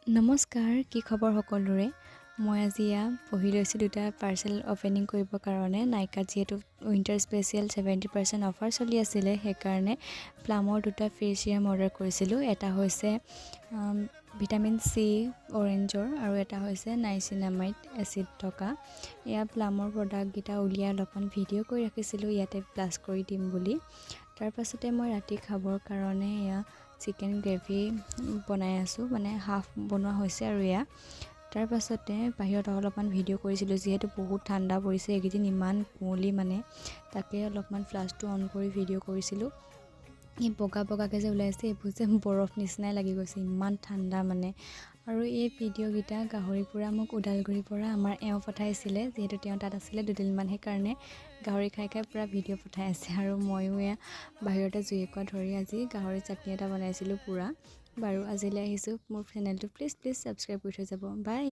নমস্কাৰ, কি খবৰ সকলোৰে। মই আজি পঢ়ি লৈছোঁ দুটা পাৰ্চেল অপেনিং কৰিবৰ কাৰণে। নাইকাত যিহেতু উইণ্টাৰ স্পেচিয়েল 70% অফাৰ চলি আছিলে, সেইকাৰণে প্লামৰ দুটা ফেচ চিৰাম অৰ্ডাৰ কৰিছিলোঁ। এটা হৈছে ভিটামিন চি অৰেঞ্জৰ আৰু এটা হৈছে নাইচিনামাইড এচিড থকা। এয়া প্লামৰ প্ৰডাক্টকেইটা উলিয়াই অলপমান ভিডিঅ' কৰি ৰাখিছিলোঁ ইয়াতে প্লাছ কৰি দিম বুলি। তাৰপাছতে মই ৰাতি খাবৰ কাৰণে এয়া চিকেন গ্ৰেভি বনাই আছোঁ, মানে হাফ বনোৱা হৈছে আৰু এয়া। তাৰপাছতে বাহিৰত অলপমান ভিডিঅ' কৰিছিলোঁ, যিহেতু বহুত ঠাণ্ডা পৰিছে এইকেইদিন, ইমান কুঁৱলী মানে, তাকে অলপমান ফ্লাছটো অন কৰি ভিডিঅ' কৰিছিলোঁ। এই বগা বগাকৈ যে ওলাইছে এইবোৰ যে বৰফ নিচিনাই লাগি গৈছে, ইমান ঠাণ্ডা মানে। আৰু এই ভিডিঅ'কেইটা গাহৰি পৰা মোক ওদালগুৰিৰ পৰা আমাৰ এওঁ পঠাইছিলে, যিহেতু তেওঁ তাত আছিলে দুদিনমান, সেইকাৰণে গাহৰি খাই খাই পূৰা ভিডিঅ' পঠাই আছে। আৰু ময়ো এয়া বাহিৰতে জুই একুৰা ধৰি আজি গাহৰি চাটনি এটা বনাইছিলোঁ পূৰা। বাৰু আজিলৈ আহিছোঁ। মোৰ চেনেলটো প্লিজ ছাবস্ক্ৰাইব কৰি থৈ যাব। বাই।